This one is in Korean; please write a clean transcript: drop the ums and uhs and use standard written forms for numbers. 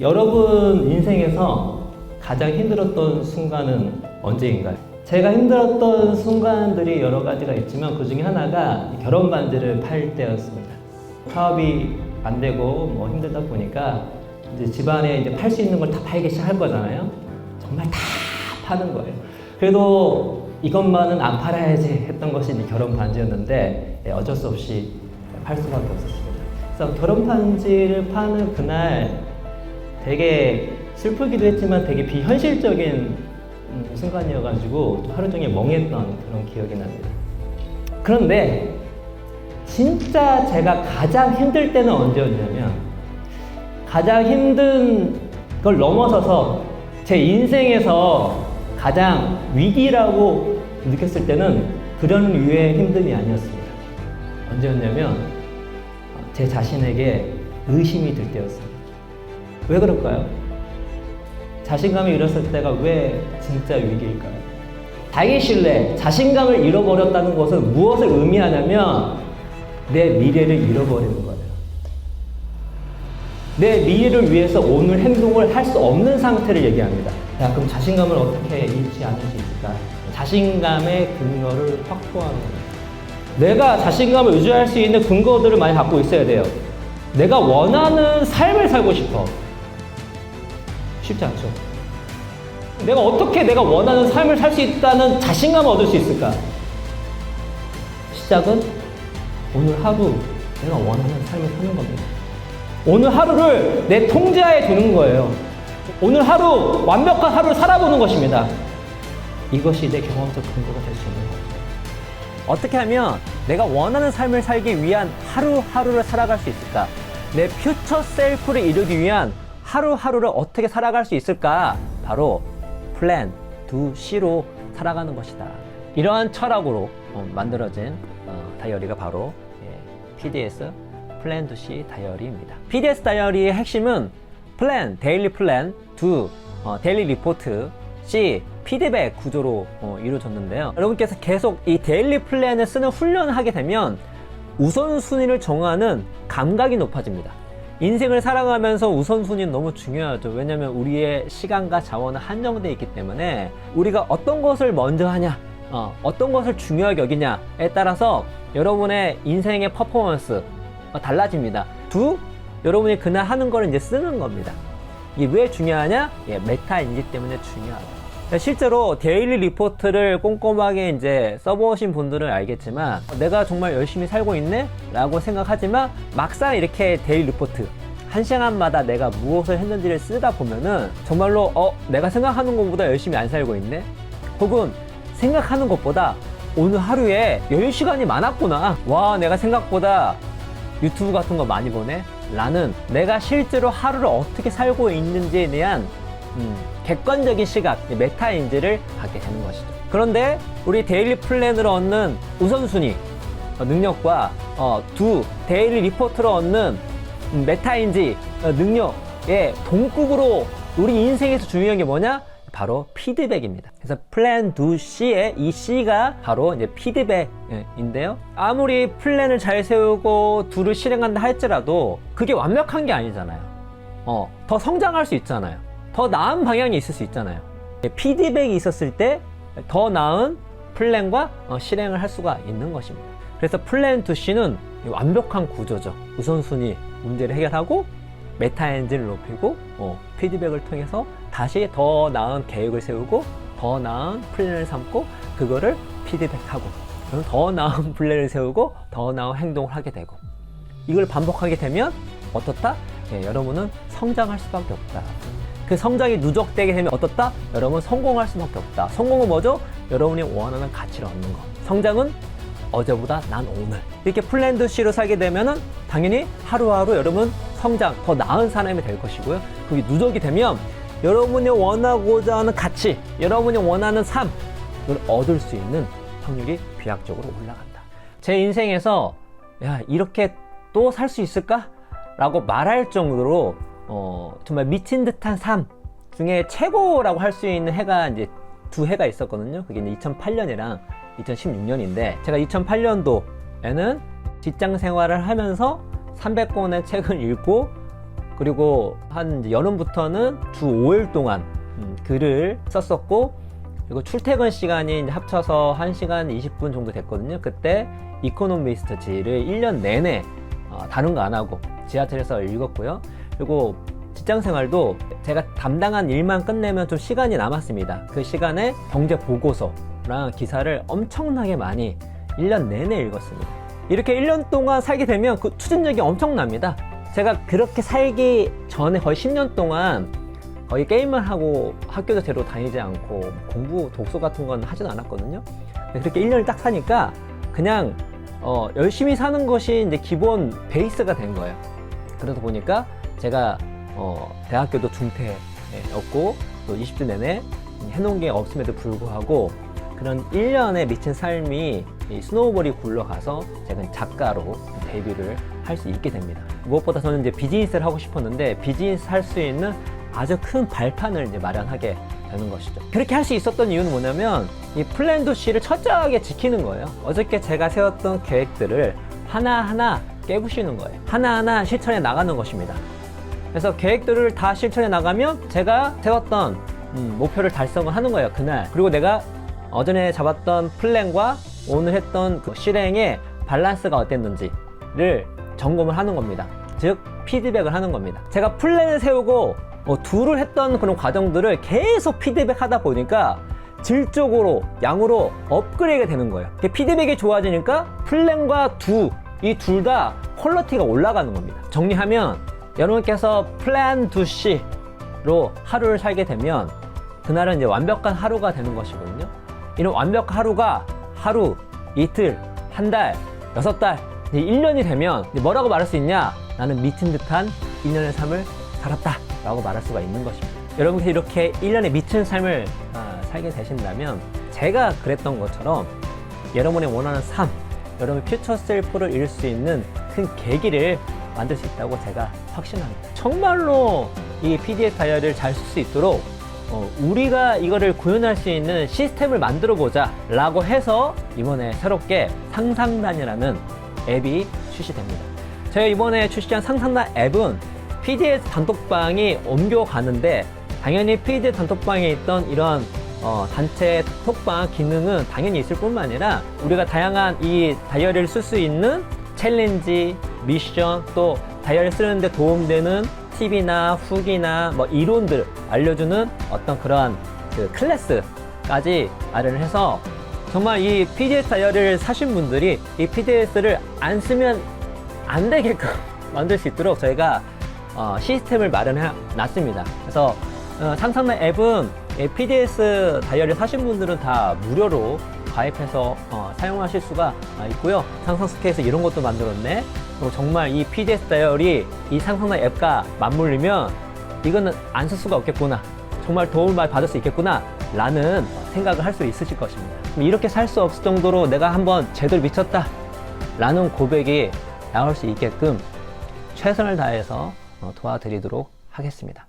여러분 인생에서 가장 힘들었던 순간은 언제인가요? 제가 힘들었던 순간들이 여러 가지가 있지만 그 중에 하나가 결혼 반지를 팔 때였습니다. 사업이 안 되고 힘들다 보니까 이제 집안에 이제 팔 수 있는 걸 다 팔기 시작할 거잖아요. 정말 다 파는 거예요. 그래도 이것만은 안 팔아야지 했던 것이 이제 결혼 반지였는데 어쩔 수 없이 팔 수밖에 없었습니다. 그래서 결혼 반지를 파는 그날 되게 슬프기도 했지만 되게 비현실적인 순간이어가지고 하루 종일 멍했던 그런 기억이 납니다. 그런데 진짜 제가 가장 힘들 때는 언제였냐면 가장 힘든 걸 넘어서서 제 인생에서 가장 위기라고 느꼈을 때는 그런 류의 힘듦이 아니었습니다. 언제였냐면 제 자신에게 의심이 들 때였습니다. 왜 그럴까요? 자신감을 잃었을 때가 왜 진짜 위기일까요? 자기 신뢰, 자신감을 잃어버렸다는 것은 무엇을 의미하냐면 내 미래를 잃어버리는 거예요. 내 미래를 위해서 오늘 행동을 할 수 없는 상태를 얘기합니다. 자, 그럼 자신감을 어떻게 잃지 않을 수 있을까? 자신감의 근거를 확보하는 겁니다. 내가 자신감을 유지할 수 있는 근거들을 많이 갖고 있어야 돼요. 내가 원하는 삶을 살고 싶어. 쉽지 않죠. 내가 어떻게 내가 원하는 삶을 살 수 있다는 자신감을 얻을 수 있을까? 시작은 오늘 하루 내가 원하는 삶을 사는 겁니다. 오늘 하루를 내 통제하에 두는 거예요. 오늘 하루 완벽한 하루를 살아보는 것입니다. 이것이 내 경험적 근거가 될 수 있는 거예요. 어떻게 하면 내가 원하는 삶을 살기 위한 하루하루를 살아갈 수 있을까? 내 퓨처 셀프를 이루기 위한 하루하루를 어떻게 살아갈 수 있을까? 바로 플랜 2C로 살아가는 것이다. 이러한 철학으로 만들어진 다이어리가 바로 PDS 플랜 2C 다이어리입니다. PDS 다이어리의 핵심은 플랜, 데일리 플랜, 2, 데일리 리포트, C, 피드백 구조로 이루어졌는데요. 여러분께서 계속 이 데일리 플랜을 쓰는 훈련을 하게 되면 우선순위를 정하는 감각이 높아집니다. 인생을 살아가면서 우선순위는 너무 중요하죠. 왜냐하면 우리의 시간과 자원은 한정되어 있기 때문에 우리가 어떤 것을 먼저 하냐, 어떤 것을 중요하게 여기냐에 따라서 여러분의 인생의 퍼포먼스 달라집니다. 2, 여러분이 그날 하는 걸 이제 쓰는 겁니다. 이게 왜 중요하냐? 메타 인지 때문에 중요하다. 실제로 데일리 리포트를 꼼꼼하게 이제 써보신 분들은 알겠지만 내가 정말 열심히 살고 있네? 라고 생각하지만 막상 이렇게 데일리 리포트 1시간마다 내가 무엇을 했는지를 쓰다 보면은 정말로 내가 생각하는 것보다 열심히 안 살고 있네? 혹은 생각하는 것보다 오늘 하루에 10시간이 많았구나. 와, 내가 생각보다 유튜브 같은 거 많이 보네? 라는 내가 실제로 하루를 어떻게 살고 있는지에 대한 객관적인 시각, 메타인지를 갖게 되는 것이죠. 그런데 우리 데일리 플랜으로 얻는 우선순위, 능력과 2, 데일리 리포트로 얻는 메타인지 능력의 동급으로 우리 인생에서 중요한 게 뭐냐? 바로 피드백입니다. 그래서 플랜 2C의 이 C가 바로 이제 피드백인데요. 아무리 플랜을 잘 세우고 2를 실행한다 할지라도 그게 완벽한 게 아니잖아요. 더 성장할 수 있잖아요. 더 나은 방향이 있을 수 있잖아요. 피드백이 있었을 때 더 나은 플랜과 실행을 할 수가 있는 것입니다. 그래서 플랜 2C는 완벽한 구조죠. 우선순위 문제를 해결하고 메타엔진을 높이고 피드백을 통해서 다시 더 나은 계획을 세우고 더 나은 플랜을 삼고 그거를 피드백하고 더 나은 플랜을 세우고 더 나은 행동을 하게 되고 이걸 반복하게 되면 어떻다? 여러분은 성장할 수밖에 없다. 그 성장이 누적되게 되면 어떻다? 여러분 성공할 수밖에 없다. 성공은 뭐죠? 여러분이 원하는 가치를 얻는 것. 성장은 어제보다 난 오늘. 이렇게 플랜 2C로 살게 되면은 당연히 하루하루 여러분 성장, 더 나은 사람이 될 것이고요. 그게 누적이 되면 여러분이 원하고자 하는 가치, 여러분이 원하는 삶을 얻을 수 있는 확률이 비약적으로 올라간다. 제 인생에서 야, 이렇게 또 살 수 있을까? 라고 말할 정도로 정말 미친 듯한 삶 중에 최고라고 할 수 있는 해가 이제 2해가 있었거든요. 그게 이제 2008년이랑 2016년인데 제가 2008년도에는 직장 생활을 하면서 300권의 책을 읽고 그리고 한 이제 여름부터는 주 5일 동안 글을 썼었고, 그리고 출퇴근 시간이 이제 합쳐서 1시간 20분 정도 됐거든요. 그때 이코노미스트지를 1년 내내 다른 거 안 하고 지하철에서 읽었고요. 그리고 직장 생활도 제가 담당한 일만 끝내면 좀 시간이 남았습니다. 그 시간에 경제 보고서랑 기사를 엄청나게 많이 1년 내내 읽었습니다. 이렇게 1년 동안 살게 되면 그 추진력이 엄청납니다. 제가 그렇게 살기 전에 거의 10년 동안 거의 게임만 하고 학교도 제대로 다니지 않고 공부, 독서 같은 건 하진 않았거든요. 그렇게 1년을 딱 사니까 그냥 열심히 사는 것이 이제 기본 베이스가 된 거예요. 그러다 보니까 제가 대학교도 중퇴였고 또 20대 내내 해놓은 게 없음에도 불구하고 그런 1년에 미친 삶이 이 스노우볼이 굴러가서 제가 작가로 데뷔를 할 수 있게 됩니다. 무엇보다 저는 이제 비즈니스를 하고 싶었는데 비즈니스 할 수 있는 아주 큰 발판을 이제 마련하게 되는 것이죠. 그렇게 할 수 있었던 이유는 뭐냐면 이 플랜 도 C를 철저하게 지키는 거예요. 어저께 제가 세웠던 계획들을 하나하나 깨부시는 거예요. 하나하나 실천해 나가는 것입니다. 그래서 계획들을 다 실천해 나가면 제가 세웠던 목표를 달성을 하는 거예요, 그날. 그리고 내가 어전에 잡았던 플랜과 오늘 했던 그 실행의 밸런스가 어땠는지를 점검을 하는 겁니다. 즉 피드백을 하는 겁니다. 제가 플랜을 세우고 두를 했던 그런 과정들을 계속 피드백 하다 보니까 질적으로 양으로 업그레이드가 되는 거예요. 피드백이 좋아지니까 플랜과 두, 이 둘 다 퀄리티가 올라가는 겁니다. 정리하면 여러분께서 플랜 두 C로 하루를 살게 되면 그날은 이제 완벽한 하루가 되는 것이거든요. 이런 완벽한 하루가 하루, 이틀, 한 달, 6달, 1년이 되면 뭐라고 말할 수 있냐? 나는 미친 듯한 2년의 삶을 살았다 라고 말할 수가 있는 것입니다. 여러분께서 이렇게 1년의 미친 삶을 살게 되신다면 제가 그랬던 것처럼 여러분이 원하는 삶, 여러분 퓨처 셀프를 이룰 수 있는 큰 계기를 만들 수 있다고 제가 확신합니다. 정말로 이 PDF 다이어리를 잘 쓸 수 있도록 우리가 이거를 구현할 수 있는 시스템을 만들어 보자 라고 해서 이번에 새롭게 상상단이라는 앱이 출시됩니다. 제가 이번에 출시한 상상단 앱은 PDF 단톡방이 옮겨가는데 당연히 PDF 단톡방에 있던 이런 단체 톡방 기능은 당연히 있을 뿐만 아니라 우리가 다양한 이 다이어리를 쓸 수 있는 챌린지, 미션, 또 다이어리 쓰는데 도움되는 팁이나 후기나 뭐 이론들 알려주는 어떤 그런 그 클래스까지 마련을 해서 정말 이 PDF 다이어리를 사신 분들이 이 PDS를 안 쓰면 안 되게끔 만들 수 있도록 저희가 시스템을 마련해 놨습니다. 그래서 상상단 앱은 PDS 다이어리 사신 분들은 다 무료로 가입해서 사용하실 수가 있고요. 상상스케에서 이런 것도 만들었네. 정말 이 PDS 다이어리 이 상상단 앱과 맞물리면 이거는 안 쓸 수가 없겠구나. 정말 도움을 많이 받을 수 있겠구나 라는 생각을 할 수 있으실 것입니다. 이렇게 살 수 없을 정도로 내가 한번 제대로 미쳤다 라는 고백이 나올 수 있게끔 최선을 다해서 도와드리도록 하겠습니다.